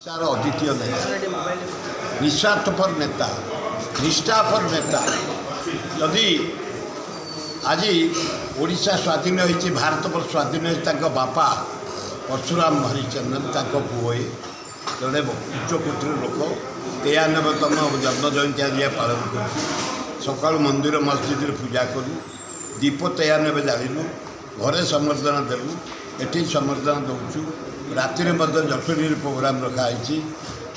चार अद्वितीय नेता निस्वार्थपर नेता निष्ठापर नेता यदि आज ओडिशा स्वाधीन होती भारत पर स्वाधीन हो बापा परशुराम हरिचंदन पुए जड़े उच्चकोटीर लोक 93तम जन्म जयंती आज पालन कर सका मंदिर मस्जिद पूजा करूँ दीप 93 जालू घरे संबर्धना देलु एटी संबर्धना दौचु राति जटनी प्रोग्राम रखाई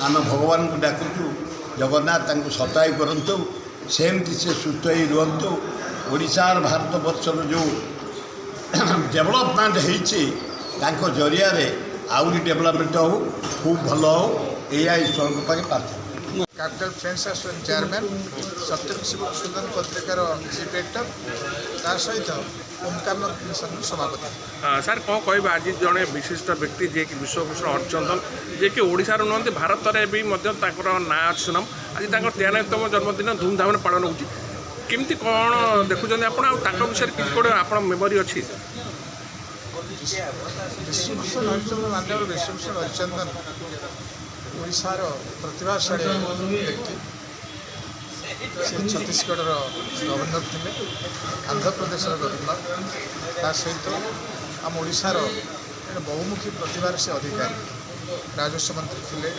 आम भगवान को डाकुचु जगन्नाथ सताई करूँ सेमती से सुस्थ ही रुहतु ओडिशार भारत वर्षर जो डेवलपमेंट हो जरिया आउरी डेवलपमेंट हो खूब भल हो या ईश्वर पाखे प्रार्थना। कैपिटल फ्रेंड्स एसोसिएशन चेयरमैन सत्यम शिव सुंदर पत्रिकार चीफ एडिटर तार सहित ओमकारनाथ मिशन सभापति। सर कौन कह आज जड़े विशिष्ट व्यक्ति जे कि विश्वभूषण हरिचंदन जे कि ओडिशार नुहति भारत में भी ना सुनाम आज 93तम जन्मदिन धूमधाम पालन होमती कौन देखुं आप विषय किसी गोटे आप मेमोरी अच्छी विश्वभूषण हरिचंदन माननीय विश्वभूषण हरिचंदन ओडिशार प्रतिभाशाली व्यक्ति से छत्तीसगढ़ गवर्नर थे आंध्र प्रदेश गवर्नर ता सहित आम ओडिशार बहुमुखी प्रतिभार से अधिकारी राजस्व मंत्री थे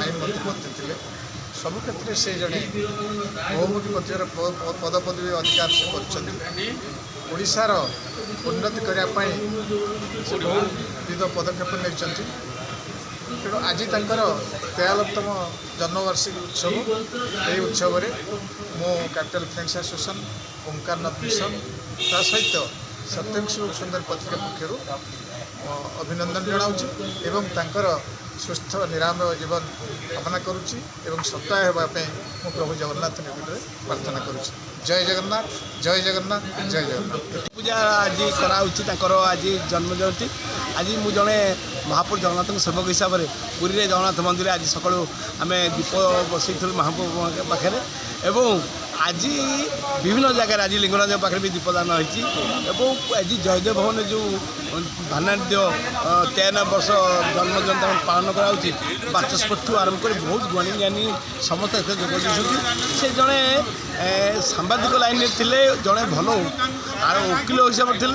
आईन मंत्री थे सबु क्षेत्र से जड़े बहुमुखी प्रतिभार पदपदवी अधिकार से ओडिशार उन्नति करने से बहुविध पदक्षेप नहीं तेणु आज 43तम जन्मवार्षिकी उत्सव यही उत्सव मो capital friends association Omkarnath mission ता सहित सत्यम शिव सुंदर पत्रिका पक्षर अभिनंदन जनाऊँगी एवं तांकर सुस्थ निरामय जीवन कामना करुच्ची एवं सत्ताय होगापी मो प्रभु जगन्नाथ निकट में प्रार्थना करुच्ची। जय जगन्नाथ जय जगन्नाथ जय जगन्नाथ। पूजा आज कराऊँगी आज जन्म जयंती आज मु जड़े महापुर जगन्नाथ सेवक हिसाब से पुरी में जगन्नाथ मंदिर आज सका आम दीप बसई महापुर पाखे एवं आज विभिन्न जगह आज लिंगराज पाखे भी दीपदान होती आज जयदेव भवन जो भानाढ़ 93 वर्ष जन्म जयंती पालन कराऊँगी बाचस्पति आरंभ कर बहुत ज्ञानी ज्ञानी समस्त जोग से जड़े सांबादिक लाइन थे जड़े भल वकिल हिसाब से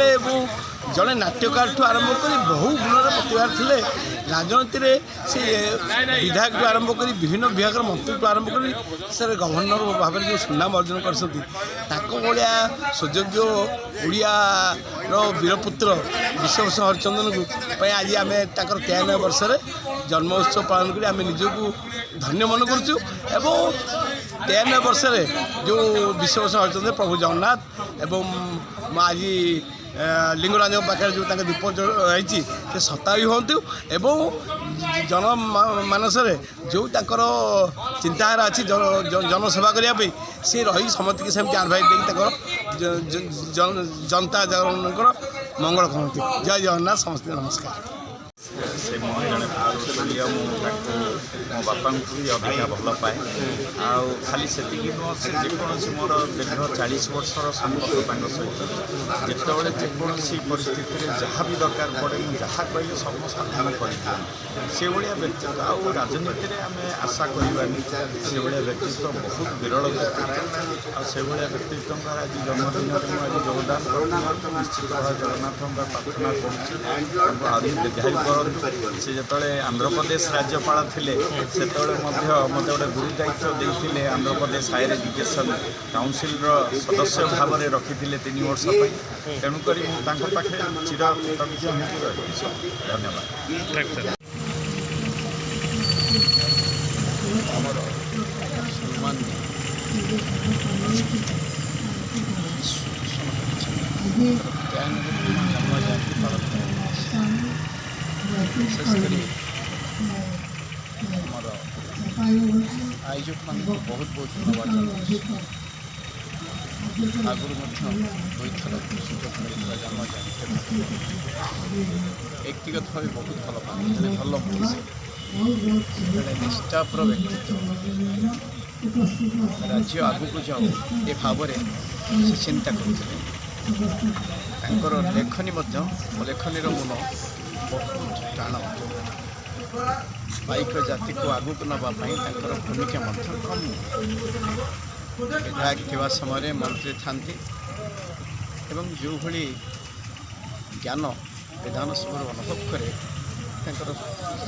जड़े नाट्यकार ठूँ आरंभ कर बहु गुणर प्रतिभा थे राजनीति में से विधायक आरंभ कर विभिन्न विभाग मंत्री आरंभ कर सर गवर्नर भाव में जो सुनाम अर्जन करिया सुयोग्य ओडियार वीरपुत्र विश्वभूषण हरिचंदन को आज आम 93 वर्ष जन्म उत्सव पालन कर आम निजक धन्य मन करुँ 93 वर्ष जो विश्वभूषण हरिचंदन प्रभु जगन्नाथ एवं आज लिंगराज पाखे जो दीप रही से सताई हूँ एवं जनमानस जो चिंताधारा अच्छी जनसेवा करने सी रही समस्त की सेमती आडभाइस जनता जनकर मंगल कहती। जय जगन्नाथ समस्त नमस्कार। से जड़े भारतीय मो बापा भी अधिका भल पाए आउ खाली से नुह से जेकोसी मोर दीर्घ 40 वर्षर संपर्क सहित जितेबाला जेकोसी परिस्थिति में जहाँ भी दरकार पड़े जहाँ कहे समस्त काम कर व्यक्तित्व आउ राजनीति में आम आशा करवानी से व्यक्तित्व बहुत विरल व्यक्तित्व से व्यक्तित्व आज जन्मदिन में आज योगदान कर निश्चित भाव जगन्नाथ प्रार्थना करूँ से जो आंध्र प्रदेश राज्यपाल थे से मत गोटे गुरु दायित्व देते Andhra Pradesh higher education council सदस्य भाव में रखी 3 वर्ष तेणुक पाखे चिर कृतज्ञ रही। धन्यवाद। आयोजक मान बहुत बहुत धन्यवाद आगुरी दुईथर सुजोग मिलता जन्म जयंती व्यक्तिगत भाव बहुत भल पाए भल मनुष्य निष्ठापर व्यक्तित्व राज्य आगू जाऊ ए भाव में चिंता करते लेखनी लेखनी मन बहुत टाण ପାଇକ ଜାତିକୁ ଆଗକୁ ନେବା ପାଇଁ ତାଙ୍କର ଭୂମିକା ମଧ୍ୟ କମ୍ ବିଧାୟକ ଥିବା ସମୟରେ ମନ୍ତ୍ରୀ ଥାନ୍ତି ଏବଂ ଯେଉଁଭଳି ଜ୍ଞାନ ବିଧାନସଭାରୁ ଅନୁଭବ କରେ ତାଙ୍କର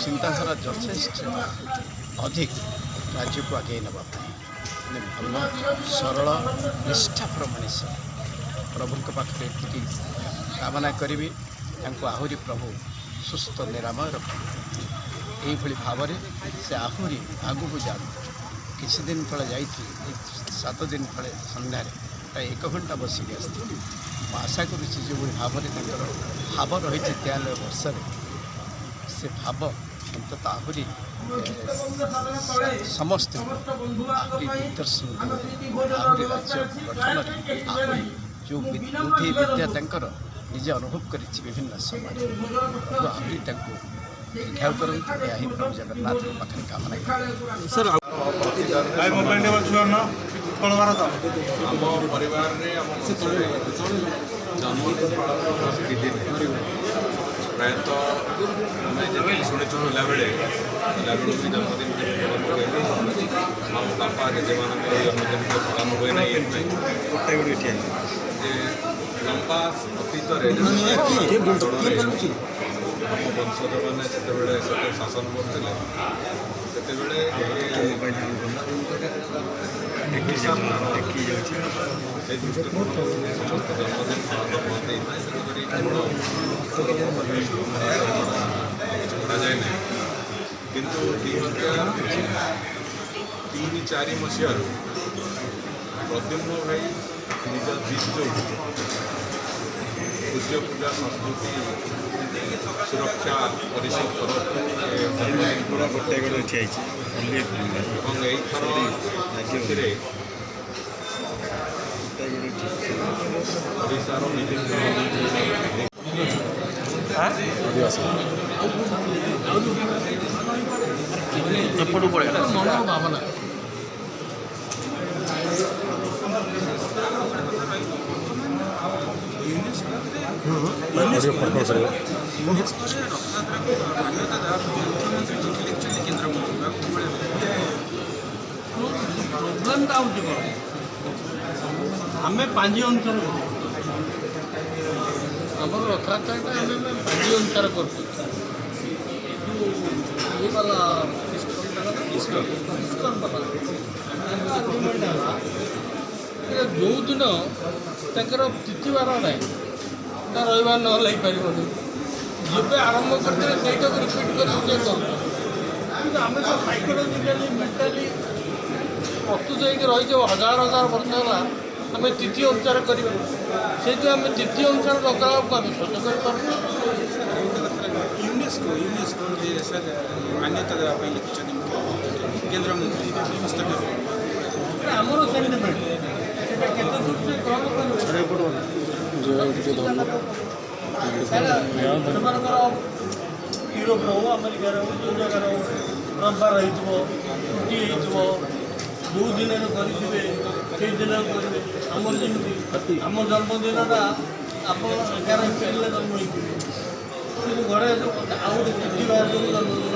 ଚିନ୍ତାଧାରା ଯଥେଷ୍ଟ ଅଧିକ ରାଜ୍ୟକୁ ଆଗେଇ ନେବା ପାଇଁ ଭଲ ସରଳ ନିଷ୍ଠାପର ମଣିଷ ପ୍ରଭୁଙ୍କ ପାଖରେ ଏତିକି କାମନା କରିବି ତାଙ୍କୁ ଆହୁରି ପ୍ରଭୁ ସୁସ୍ଥ ନିରାମୟ ରଖନ୍ତୁ ଏଇଭଳି ଭାବରେ ସେ ଆହୁରି ଆଗକୁ ଯାଆନ୍ତୁ କିଛି ଦିନ ତଳେ ଯାଇଥିଲି 7 ଦିନ ତଳେ ସନ୍ଧ୍ୟାରେ ପ୍ରାୟ 1 ଘଣ୍ଟା ବସିକି ଆସିଥିଲି ମୁଁ ଆଶା କରୁଛି ଯେଭଳି ଭାବରେ ତାଙ୍କର ଭାବ ରହିଛି 93 ବର୍ଷରେ ସେ ଭାବ ଅନ୍ତତଃ ଆହୁରି ସମସ୍ତେ ଆହୁରି ଦିଗ୍ଦର୍ଶନ ଆହୁରି ରାଜ୍ୟ ଗଠନରେ ଆହୁରି ଯେଉଁ ବୁଦ୍ଧି ବିଦ୍ୟା ତାଙ୍କର ନିଜେ ଅନୁଭବ କରିଛି ବିଭିନ୍ନ ସମୟରେ ପ୍ରଭୁ ଆହୁରି ତାଙ୍କୁ ଦୀର୍ଘାୟୁ କରନ୍ତୁ ଏହା ହିଁ ପ୍ରଭୁ ଜଗନ୍ନାଥଙ୍କ ପାଖରେ କାମନା କରେ ଆମ ପରିବାରରେ ଆମ ଜନ୍ମଦିନ ପାଳନ ପ୍ରାୟତଃ ଆମେ ଯେମିତି ଶୁଣିଛୁ ପିଲାବେଳୁ ବି ଜନ୍ମଦିନ ପାଳନ ହୁଏନି ଆମ ବାପା ଜେଜେମାନଙ୍କର ଜନ୍ମଦିନ ପାଳନ ହୁଏ ନାହିଁ ଏଥିପାଇଁ ଯେ ଲମ୍ବା ଅତୀତରେ ଆମ ବଂଶଜମାନେ ସେତେବେଳେ ଶାସନ କରୁଥିଲେ ସେତେବେଳେ ସେ ଦୃଷ୍ଟିକୋଣରୁ ସମସ୍ତ ଜନ୍ମଦିନ ପାଳନ ହୁଅନ୍ତି ତେଣୁକରି କେବଳ କରାଯାଏ ନାହିଁ କିନ୍ତୁ 2003-4 ମସିହାରୁ ପ୍ରଦ୍ୟୁମ୍ନ ଭାଇ ନିଜ ଜିଦ୍ ଯୋଗୁଁ ପୂଜ୍ୟ ପୂଜା ସଂସ୍କୃତି ସୁରକ୍ଷା ପରିଷଦ ତରଫରୁ ଏବଂ ଏଇଥର ସେଥିରେ ଓଡ଼ିଶାର ବିଭିନ୍ନ ଭାବନା ପ୍ରୋବ୍ଲେମଟା ହେଉଛି କ'ଣ ଆମେ ପାଞ୍ଜି ଅନୁସାରେ ଆମର ରଥଯାତ୍ରାଟା ଆମେ ପାଞ୍ଜି ଅନୁସାରେ କରୁଛୁ ଇଏ ବାଲା ଯେଉଁଦିନ ତାଙ୍କର ତିଥିବାର ନାହିଁ ତା ରହିବାର ନହେଲେ ହେଇପାରିବନି ଯେବେ ଆରମ୍ଭ କରିଥିଲେ ସେଇଟାକୁ ରିପିଟ୍ କରିକି ସେ କରୁଛୁ କିନ୍ତୁ ଆମେ ତ ସାଇକୋଲୋଜିକାଲି ମେଣ୍ଟାଲି ପ୍ରସ୍ତୁତ ହେଇକି ରହିଛୁ ହଜାର ବର୍ଷ ହେଲା ଆମେ ତିଥି ଅନୁସାରେ କରିବା ସେଇଥିପାଇଁ ଆମେ ତିଥି ଅନୁସାରେ ରଖିବାକୁ ଆମେ ସହ୍ୟ କରିପାରୁଛୁ ୟୁନେସ୍କୋ ମାନ୍ୟତା ଦେବା ପାଇଁ ଲେଖିଛନ୍ତି କେନ୍ଦ୍ରମନ୍ତ୍ରୀ ହସ୍ତକ୍ଷେପ ଆମର ସେଣ୍ଟିମେଣ୍ଟ ସେଇଟା କେତେ ଦୂର ସେ ଗ୍ରହଣ କରିବ ସେମାନଙ୍କର ୟୁରୋପ ହଉ ଆମେରିକାରେ ହଉ ଯେଉଁ ଜାଗାରେ ହଉ ରବିବାର ହେଇଥିବ ଛୁଟି ହେଇଥିବ ଯେଉଁ ଦିନରେ କରିଥିବେ ସେଇ ଦିନରେ କରିବେ ଆମର ଯେମିତି ଆମ ଜନ୍ମଦିନଟା ଆପଣ 11 ଏପ୍ରିଲରେ ଜନ୍ମ ହେଇଥିବେ କିନ୍ତୁ ଘରେ ଆଉ ଗୋଟେ ତିଥି ବାହାରକୁ ଜନ୍ମଦିନ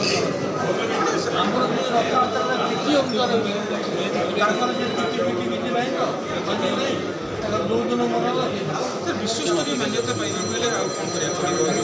ଆମର ଯେଉଁ ରଥଯାତ୍ରାଟା ତିଥି ଅନୁସାରେ ହୁଏ ତାଙ୍କର ଯେ ତିଥି ପିଠି କିଛି ନାହିଁ ତ ନାହିଁ ତାଙ୍କର ଯେଉଁ ଦିନ ମନ ହେଲା ବିଶ୍ୱସ୍ତରୀୟ ମାନ୍ୟତା ପାଇବାକୁ ହେଲେ ଆଉ କ'ଣ କରିବାକୁ ପଡ଼ିବ